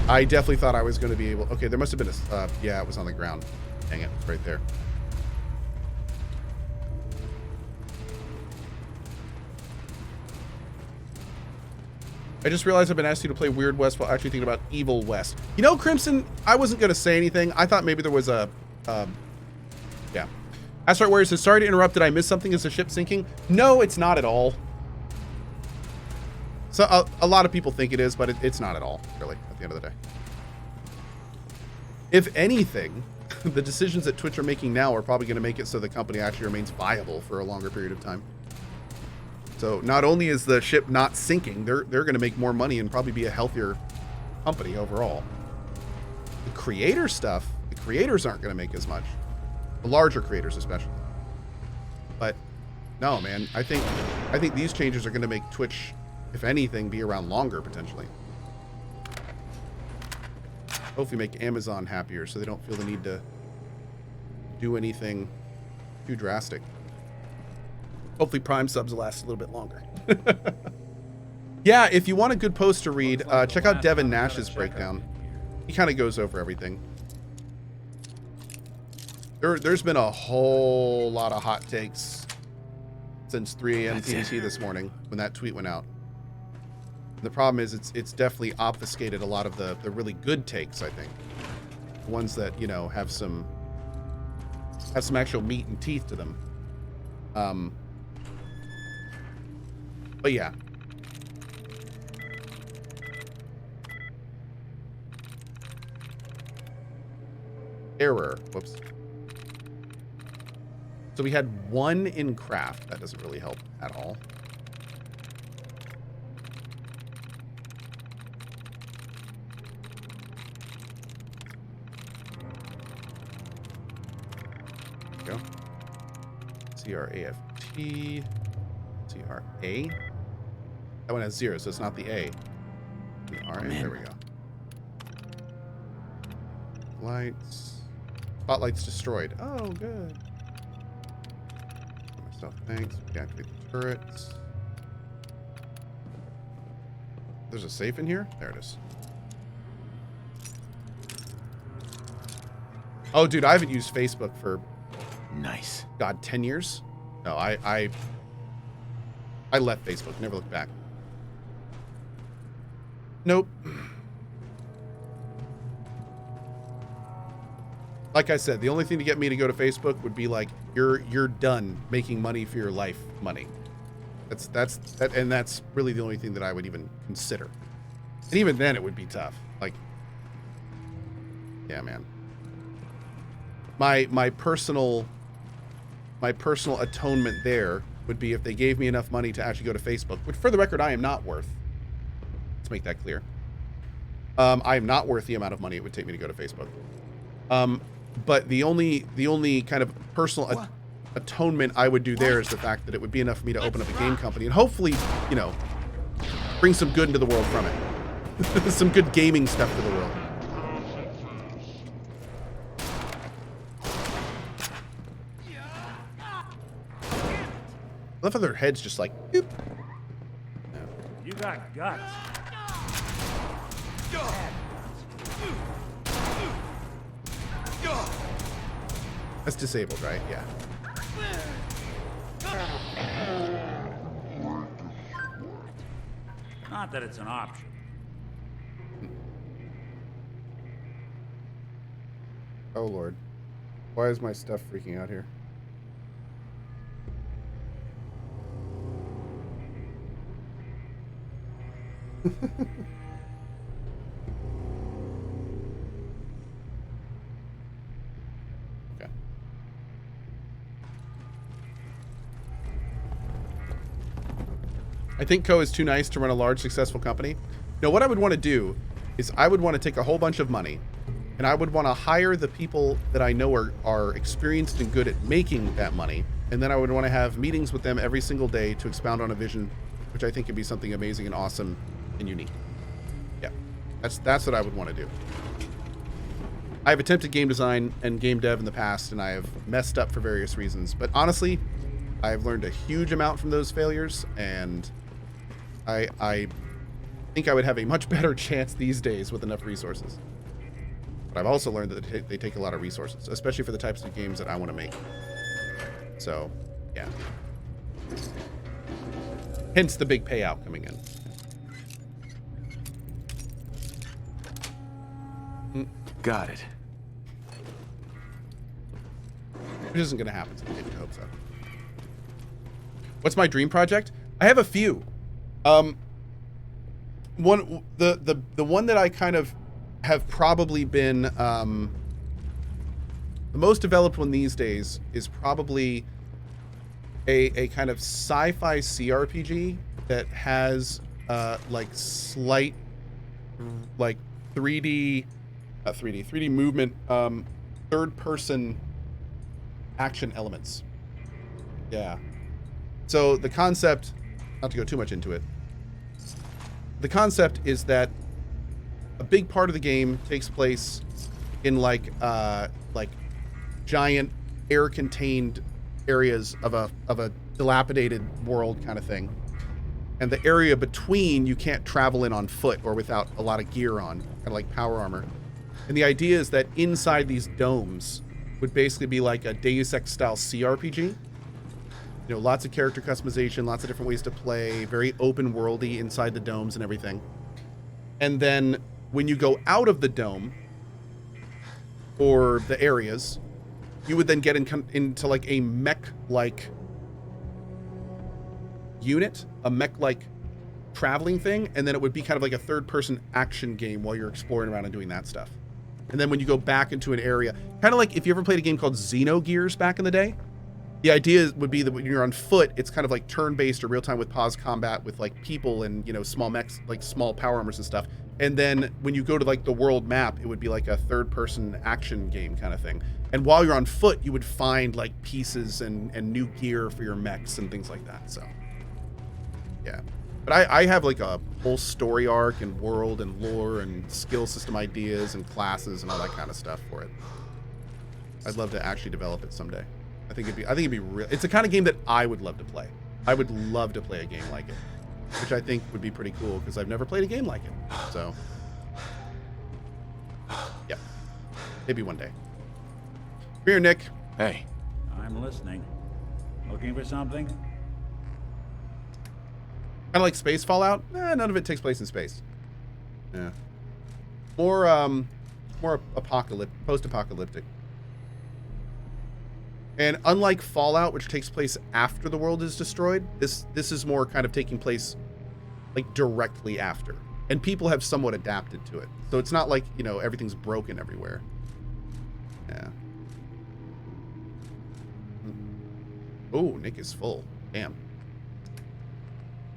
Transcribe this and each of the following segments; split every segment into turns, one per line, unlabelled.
I definitely thought I was going to be able... Okay, there must have been a... yeah, it was on the ground. Dang it, it's right there. I just realized I've been asked you to play Weird West while actually thinking about Evil West. You know, Crimson, I wasn't going to say anything. I thought maybe there was a... yeah. Asteroid Warrior says, sorry to interrupt. Did I miss something? Is the ship sinking? No, it's not at all. So a lot of people think it is, but it's not at all, really, at the end of the day. If anything, the decisions that Twitch are making now are probably going to make it so the company actually remains viable for a longer period of time. So not only is the ship not sinking, they're going to make more money and probably be a healthier company overall. The creator stuff, the creators aren't going to make as much. The larger creators especially. But no, man, I think these changes are going to make Twitch, if anything, be around longer potentially. Hopefully make Amazon happier so they don't feel the need to do anything too drastic. Hopefully Prime subs will last a little bit longer. Yeah, if you want a good post to read, check out Devin Nash's breakdown. He kind of goes over everything. There's been a whole lot of hot takes since 3 a.m. PDT this morning when that tweet went out. The problem is it's definitely obfuscated a lot of the really good takes, I think. The ones that, you know, have some actual meat and teeth to them. But yeah. Error. Whoops. So we had 1 in craft. That doesn't really help at all. There we go. CRAFT. CRA. That one has 0, so it's not the A. The RA. There we go. Lights. Spotlight's destroyed. Oh, good. Myself, thanks. Deactivate the turrets. There's a safe in here? There it is. Oh, dude, I haven't used Facebook for...
Nice.
God, 10 years? No, I left Facebook. Never looked back. Nope. Like I said, the only thing to get me to go to Facebook would be like, you're done making money for your life money. And that's really the only thing that I would even consider. And even then it would be tough. Like, yeah, man. My personal atonement there would be if they gave me enough money to actually go to Facebook, which for the record, I am not worth. Let's make that clear. I am not worth the amount of money it would take me to go to Facebook. But the only kind of personal atonement I would do there is the fact that it would be enough for me to open up a game company and hopefully, you know, bring some good into the world from it. Some good gaming stuff to the world. I love how their heads just like, boop. No.
You got guts.
That's disabled, right? Yeah.
Not that it's an option.
Oh, Lord. Why is my stuff freaking out here? Okay. I think Co is too nice to run a large, successful company. No, what I would want to do is I would want to take a whole bunch of money and I would want to hire the people that I know are experienced and good at making that money. And then I would want to have meetings with them every single day to expound on a vision, which I think could be something amazing and awesome and unique. Yeah, that's what I would want to do. I have attempted game design and game dev in the past, and I have messed up for various reasons. But honestly, I've learned a huge amount from those failures, and I think I would have a much better chance these days with enough resources. But I've also learned that they take a lot of resources, especially for the types of games that I want to make. So, yeah. Hence the big payout coming in.
Got it.
Which isn't going to happen, so I didn't hope so. What's my dream project? I have a few. The one that I kind of have probably been the most developed one these days is probably a kind of sci-fi CRPG that has like slight like 3D movement, third person action elements. Yeah. So the concept, not to go too much into it, the concept is that a big part of the game takes place in like giant air-contained areas of a dilapidated world kind of thing. And the area between you can't travel in on foot or without a lot of gear on, kind of like power armor. And the idea is that inside these domes would basically be like a Deus Ex style CRPG. You know, lots of character customization, lots of different ways to play, very open worldy inside the domes and everything. And then when you go out of the dome or the areas, you would then get into like a mech-like unit, a mech-like traveling thing, and then it would be kind of like a third-person action game while you're exploring around and doing that stuff. And then when you go back into an area, kind of like if you ever played a game called Xenogears back in the day, the idea would be that when you're on foot, it's kind of like turn-based or real-time with pause combat with like people and, you know, small mechs, like small power armors and stuff. And then when you go to like the world map, it would be like a third-person action game kind of thing. And while you're on foot, you would find like pieces and new gear for your mechs and things like that. So, yeah. But I have like a whole story arc and world and lore and skill system ideas and classes and all that kind of stuff for it. I'd love to actually develop it someday. I think it'd be real. It's the kind of game that I would love to play. I would love to play a game like it, which I think would be pretty cool because I've never played a game like it. So, yeah, maybe one day. Here, Nick.
Hey.
I'm listening. Looking for something?
Kind of like space Fallout. None of it takes place in space. Yeah. More post-apocalyptic. And unlike Fallout, which takes place after the world is destroyed, this is more kind of taking place like directly after. And people have somewhat adapted to it. So it's not like, you know, everything's broken everywhere. Yeah. Oh, Nick is full. Damn.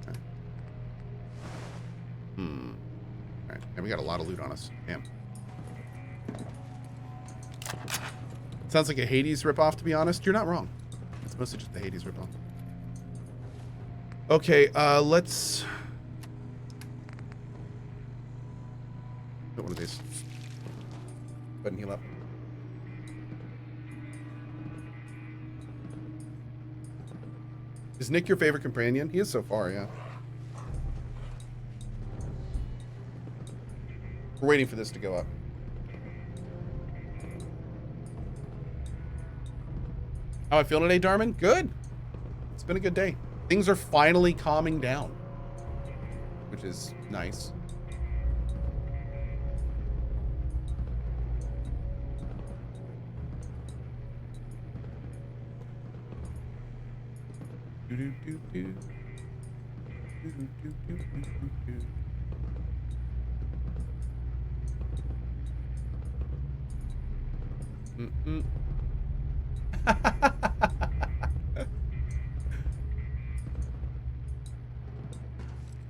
Okay. All right. And we got a lot of loot on us. Damn. Sounds like a Hades ripoff, to be honest. You're not wrong. It's mostly just the Hades ripoff. Okay, let's get one of these. Go ahead and heal up. Is Nick your favorite companion? He is so far, yeah. We're waiting for this to go up. How I feeling today, Darman? Good. It's been a good day. Things are finally calming down, which is nice.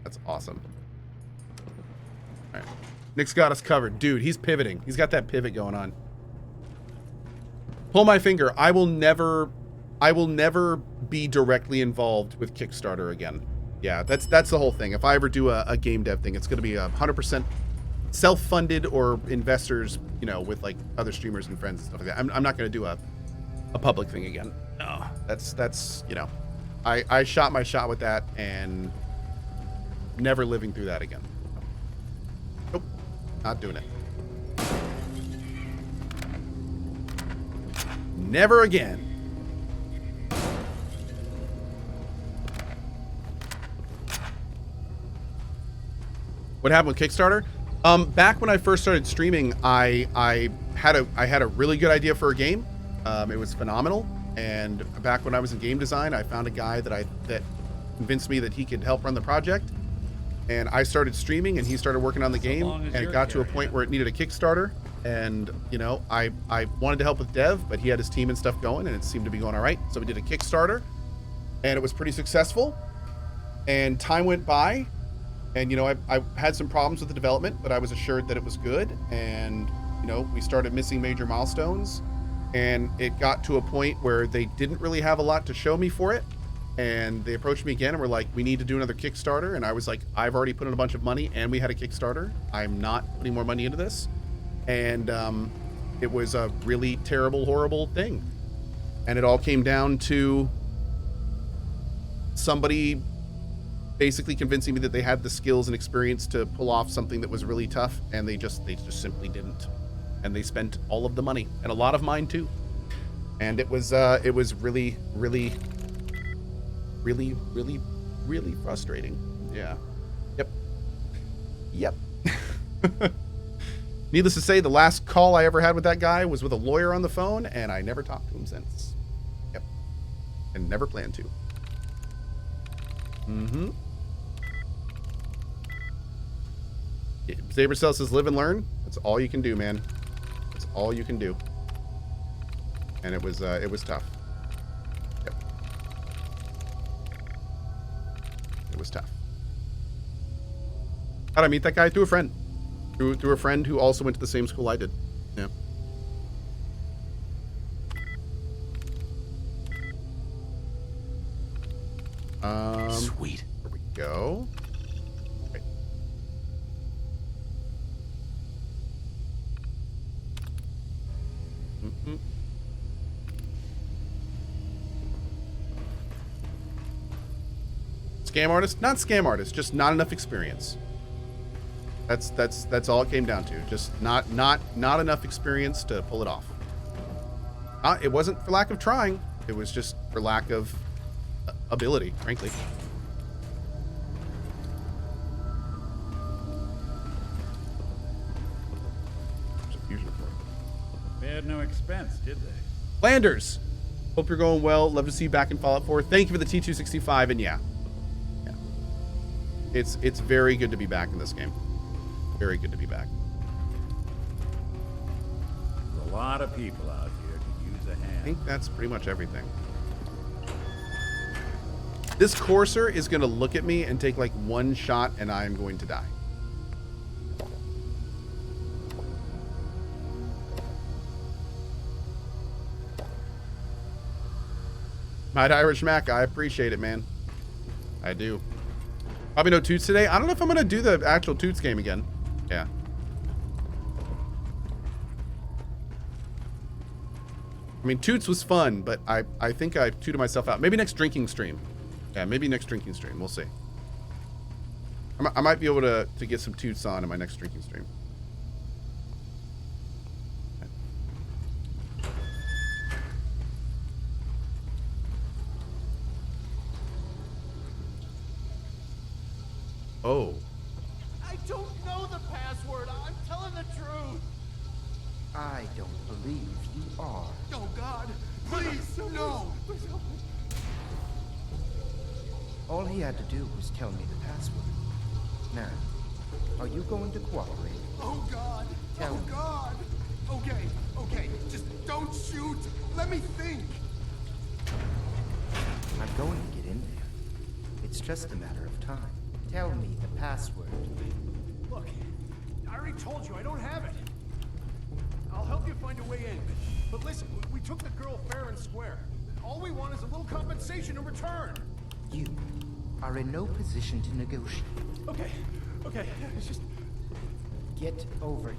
That's awesome. All right. Nick's got us covered. Dude, he's pivoting. He's got that pivot going on. Pull my finger. I will never be directly involved with Kickstarter again. Yeah, that's the whole thing. If I ever do a game dev thing, it's going to be 100% self-funded or investors, you know, with like other streamers and friends and stuff like that. I'm not going to do a public thing again. No, that's you know, I shot my shot with that and never living through that again. Not doing it. Never again. What happened with Kickstarter? Back when I first started streaming, I had a really good idea for a game. It was phenomenal. And back when I was in game design, I found a guy that convinced me that he could help run the project. And I started streaming, and he started working on the game, and it got to a point where it needed a Kickstarter. And you know, I wanted to help with dev, but he had his team and stuff going, and it seemed to be going all right. So we did a Kickstarter, and it was pretty successful. And time went by, and you know, I had some problems with the development, but I was assured that it was good. And you know, we started missing major milestones, and it got to a point where they didn't really have a lot to show me for it. And they approached me again and were like, we need to do another Kickstarter. And I was like, I've already put in a bunch of money, and we had a Kickstarter. I'm not putting more money into this. And it was a really terrible, horrible thing. And it all came down to somebody basically convincing me that they had the skills and experience to pull off something that was really tough, and they just simply didn't. And they spent all of the money, and a lot of mine too. And it was really, really, really, really, really frustrating. Yeah. Yep. Needless to say, the last call I ever had with that guy was with a lawyer on the phone, and I never talked to him since. Yep. And never plan to. Mm-hmm. Saber Cell says, live and learn. That's all you can do, man. That's all you can do. And it was tough. Yep. It was tough. How'd I meet that guy? Through a friend. Through a friend who also went to the same school I did. Yeah.
Sweet.
There we go. Okay. Mm-hmm. Scam artist? Not scam artist, just not enough experience. That's all it came down to. Just not enough experience to pull it off. It wasn't for lack of trying. It was just for lack of ability, frankly.
They had no expense, did they?
Landers, hope you're going well. Love to see you back in Fallout 4. Thank you for the T265, and yeah. It's very good to be back in this game. Very good to be back.
There's a lot of people out here could use a hand.
I think that's pretty much everything. This courser is going to look at me and take like one shot, and I am going to die. Might Irish Mac, I appreciate it, man. I do. Probably no Toots today. I don't know if I'm going to do the actual Toots game again. Yeah. I mean, Toots was fun, but I think I tooted myself out. Maybe next drinking stream. Yeah, maybe next drinking stream. We'll see. I might be able to get some Toots on in my next drinking stream. Oh.
I don't know the password. I'm telling the truth.
I don't believe you are.
Oh, God. Please, no. Please help me.
All he had to do was tell me the password. Now, are you going to cooperate?
Oh, God.
Tell
Oh,
me.
God. Okay. Just don't shoot. Let me think.
I'm going to get in there. It's just a matter of time. Tell me the password.
Look, I already told you I don't have it. I'll help you find a way in. But listen, we took the girl fair and square. All we want is a little compensation in return.
You are in no position to negotiate.
Okay. It's just...
Get over here.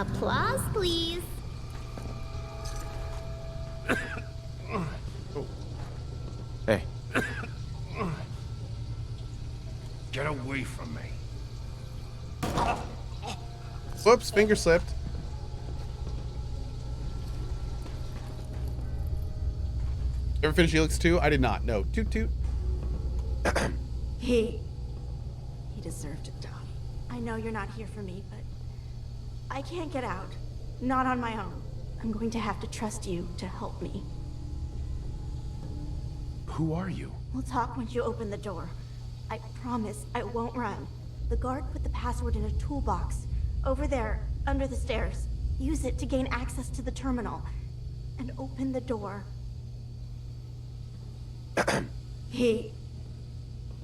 Applause, please.
Hey.
Get away from me.
Whoops, finger slipped. Ever finish Helix 2? I did not. No. Toot toot.
He deserved to die. I know you're not here for me, but I can't get out. Not on my own. I'm going to have to trust you to help me.
Who are you?
We'll talk when you open the door. I promise I won't run. The guard put the password in a toolbox. Over there, under the stairs. Use it to gain access to the terminal. And open the door. He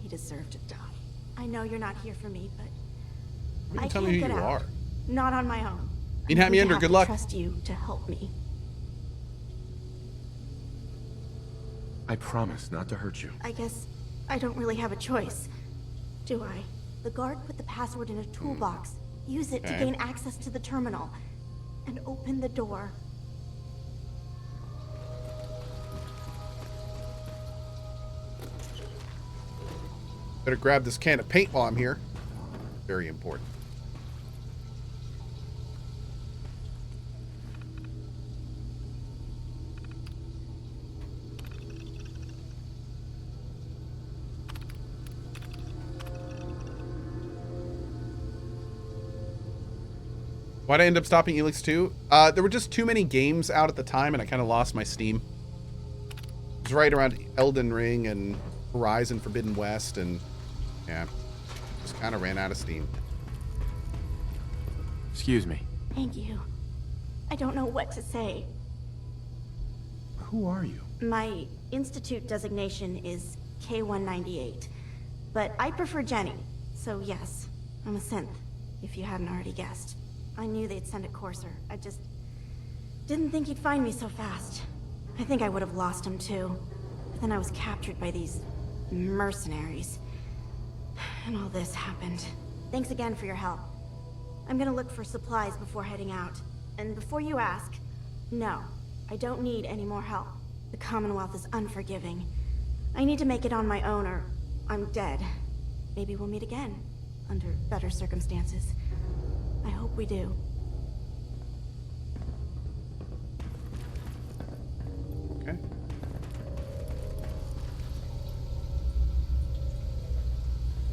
deserved to die. I know you're not here for me, but I
Tell
can't
me who
get
you
out.
are.
Not on my own.
You can have me
I'm
under.
going to
Good luck.
Trust you to help me.
I promise not to hurt you.
I guess I don't really have a choice, do I? The guard put the password in a toolbox. Use it to
Okay.
gain access to the terminal. And open the door.
Better grab this can of paint while I'm here. Very important. Why'd I end up stopping Helix 2? There were just too many games out at the time, and I kind of lost my steam. It was right around Elden Ring and Horizon Forbidden West, and yeah, just kind of ran out of steam.
Excuse me.
Thank you. I don't know what to say.
Who are you?
My institute designation is K-198, but I prefer Jenny, so yes, I'm a synth, if you hadn't already guessed. I knew they'd send a courser. I just didn't think he'd find me so fast. I think I would have lost him too. But then I was captured by these mercenaries. And all this happened. Thanks again for your help. I'm gonna look for supplies before heading out. And before you ask, no, I don't need any more help. The Commonwealth is unforgiving. I need to make it on my own or I'm dead. Maybe we'll meet again, under better circumstances. I hope we do.
Okay.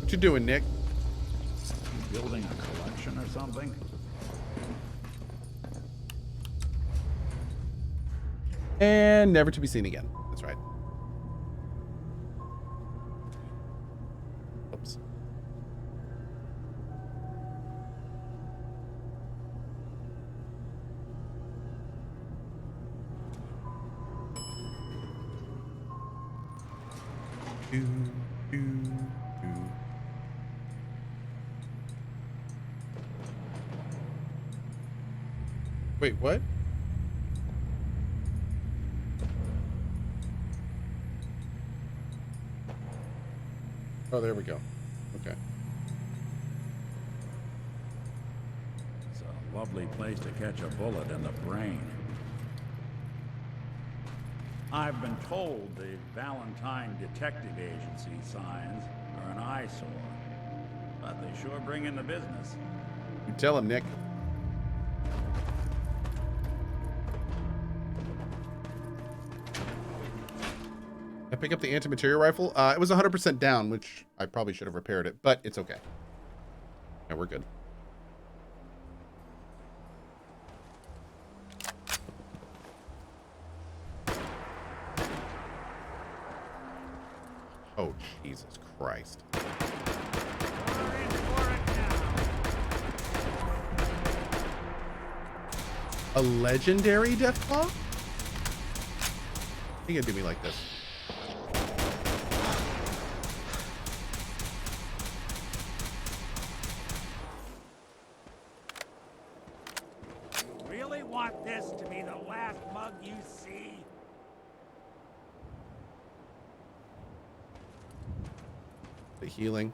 What you doing, Nick?
You building a collection or something?
And never to be seen again. That's right. Oops. Do, do, do. Wait, what? Oh, there we go. Okay.
It's a lovely place to catch a bullet in the brain. I've been told the Valentine Detective Agency signs are an eyesore, but they sure bring in the business.
You tell him, Nick. I pick up the anti-material rifle. It was 100% down, which I probably should have repaired it, but it's okay. Yeah, we're good. Oh, Jesus Christ. A legendary Deathclaw? You gonna do me like this?
You really want this to be the last mug you see?
The healing.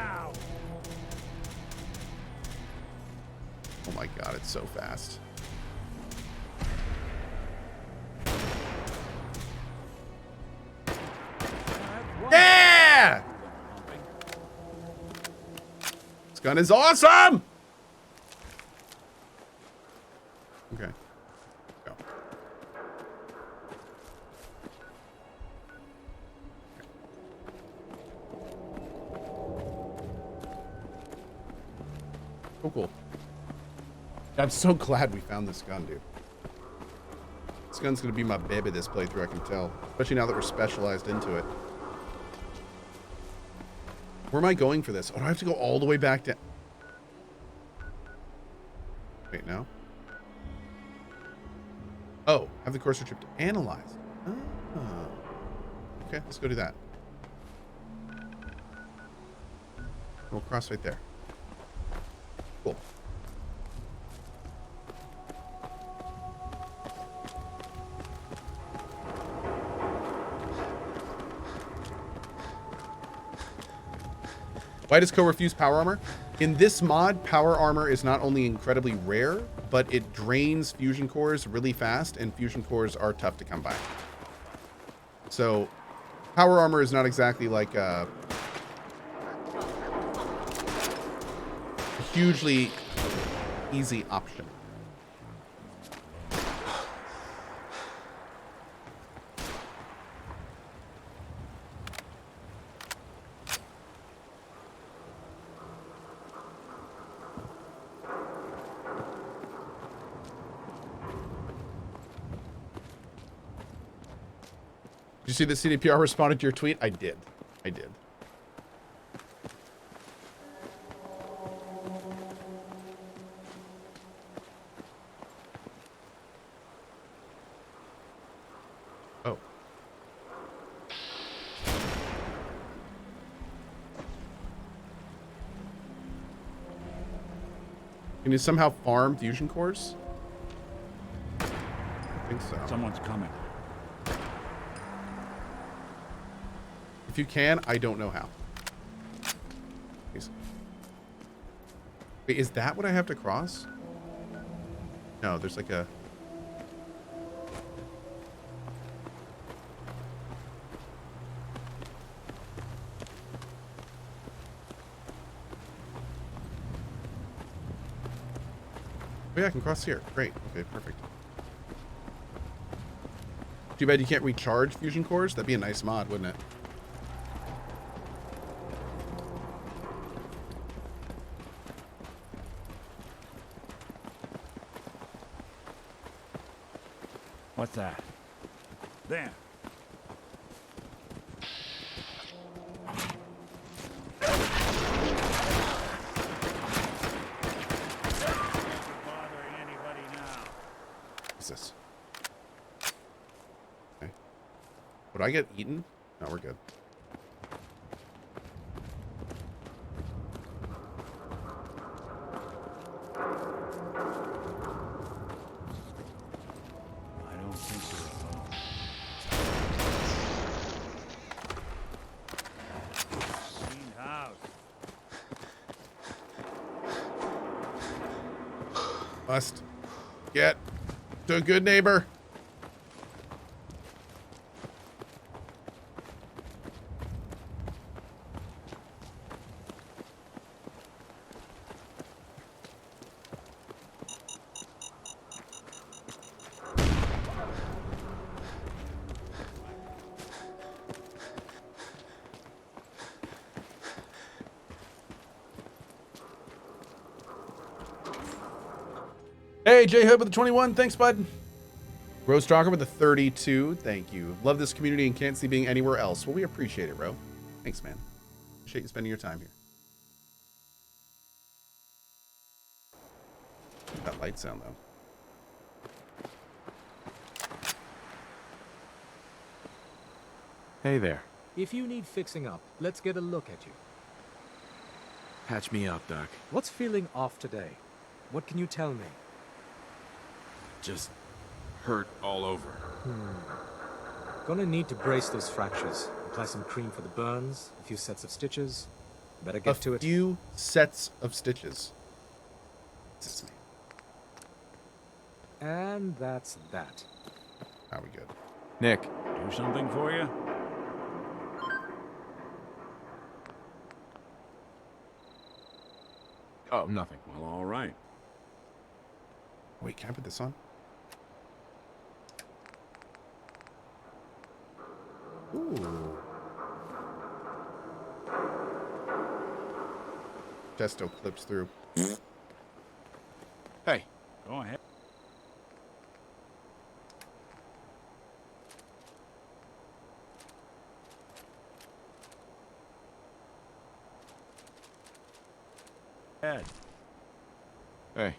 now!
Oh my god, it's so fast. Yeah! This gun is awesome! Okay. Go. Oh, cool. I'm so glad we found this gun, dude. This gun's gonna be my baby this playthrough, I can tell. Especially now that we're specialized into it. Where am I going for this? Oh, do I have to go all the way back down? Wait, no? Oh, have the cursor chip to analyze. Oh. Okay, let's go do that. We'll cross right there. Cool. Why does Cohh refuse power armor? In this mod, power armor is not only incredibly rare, but it drains fusion cores really fast, and fusion cores are tough to come by. So, power armor is not exactly like a hugely easy option. Did you see that CDPR responded to your tweet? I did. I did. Oh. Can you somehow farm fusion cores? I think so.
Someone's coming.
If you can, I don't know how. Please. Wait, is that what I have to cross? No, there's like a... Oh yeah, I can cross here. Great. Okay, perfect. Too bad you can't recharge fusion cores. That'd be a nice mod, wouldn't it?
What's that? There. Bothering anybody now.
What's this? Okay. Would I get eaten? No, we're good.
I don't think you're alone. Clean house.
Must get to a good neighbor. Hey, J-Hood with the 21. Thanks, bud. Rose Stalker with the 32. Thank you. Love this community and can't see being anywhere else. Well, we appreciate it, Ro. Thanks, man. Appreciate you spending your time here. That light sound, though.
Hey there.
If you need fixing up, let's get a look at you.
Patch me up, Doc.
What's feeling off today? What can you tell me?
Just hurt all over.
Gonna need to brace those fractures. Apply some cream for the burns, a few sets of stitches. Better
A
get to it.
few sets of stitches. What's his name?
And that's that.
Are we good?
Nick,
Do something for you?
oh, nothing.
Well, all right.
Wait, can I put this on? Ooh. Testo clips through.
Hey,
Go ahead. Ed.
hey.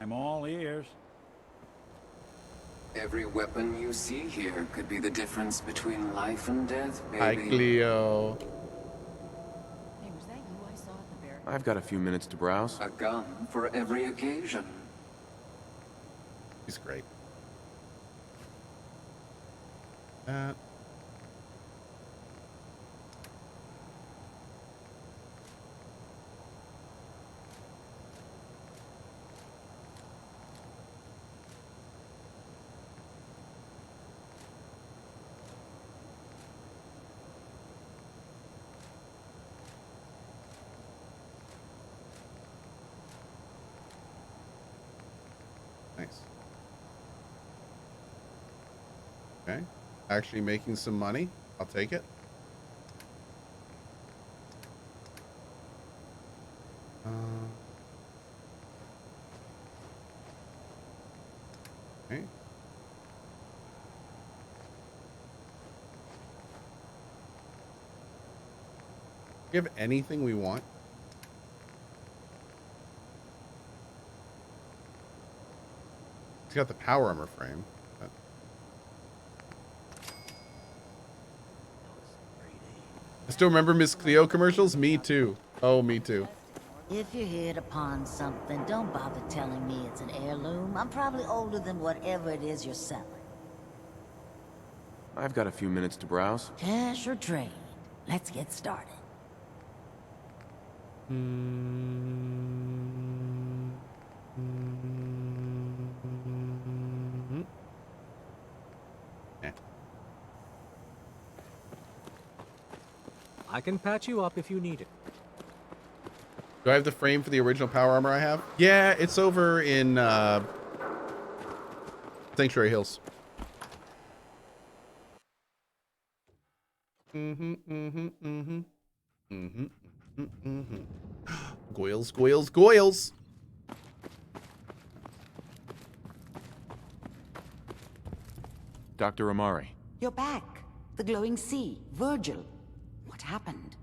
I'm all ears.
Every weapon you see here could be the difference between life and death,
Hi,
baby.
Cleo.
Hey, was that you I saw at the barracks?
I've got a few minutes to browse.
A gun for every occasion.
He's great. Nice. Okay. Actually making some money. I'll take it. Okay. We have anything we want? It's got the power armor frame. But... I still remember Miss Cleo commercials. Me too. Oh, me too.
If you hit upon something, don't bother telling me it's an heirloom. I'm probably older than whatever it is you're selling.
I've got a few minutes to browse.
Cash or trade? Let's get started.
Eh.
I can patch you up if you need it.
Do I have the frame for the original power armor I have? Yeah, it's over in Sanctuary Hills. Goils, goils, goils.
Dr. Amari.
You're back. The glowing sea. Virgil. What happened?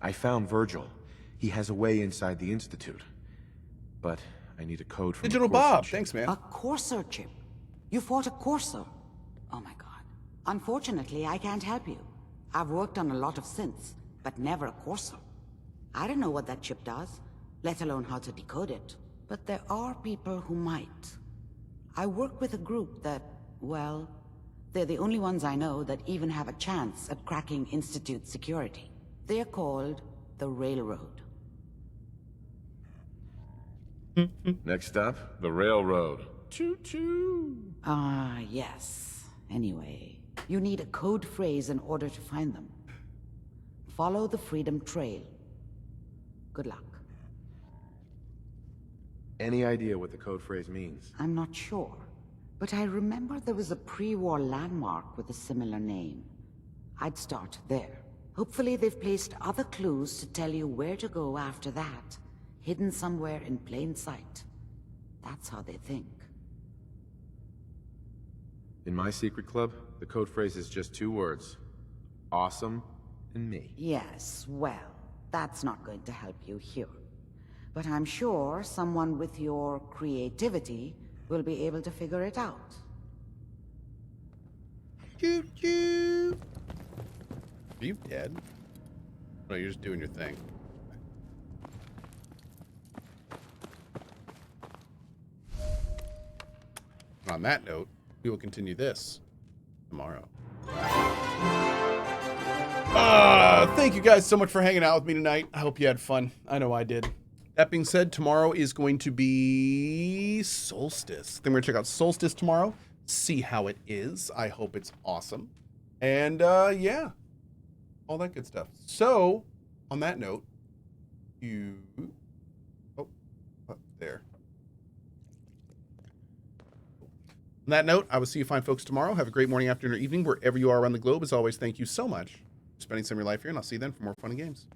I found Virgil. He has a way inside the Institute. But I need a code from
Digital
the Corsair
Bob.
chip.
Thanks, man.
A Corsair chip. You fought a Corsair. Oh my god. Unfortunately, I can't help you. I've worked on a lot of synths, but never a Corsair. I don't know what that chip does, let alone how to decode it. But there are people who might. I work with a group that, well, they're the only ones I know that even have a chance at cracking Institute security. They're called the Railroad.
Next up, the railroad. Choo-choo.
Ah, yes. Anyway, you need a code phrase in order to find them. Follow the Freedom Trail. Good luck.
Any idea what the code phrase means?
I'm not sure, but I remember there was a pre-war landmark with a similar name. I'd start there. Hopefully they've placed other clues to tell you where to go after that, hidden somewhere in plain sight. That's how they think.
In my secret club, the code phrase is just 2 words. Awesome and me.
Yes, well, that's not going to help you here. But I'm sure someone with your creativity will be able to figure it out.
Choo-choo. Are you dead? No, you're just doing your thing. And on that note, we will continue this tomorrow. Thank you guys so much for hanging out with me tonight. I hope you had fun. I know I did. That being said, tomorrow is going to be Solstice. Then we're gonna check out Solstice tomorrow, see how it is. I hope it's awesome. And yeah, all that good stuff. So, on that note, there. On that note, I will see you fine folks tomorrow. Have a great morning, afternoon, or evening, wherever you are around the globe. As always, thank you so much for spending some of your life here, and I'll see you then for more fun and games.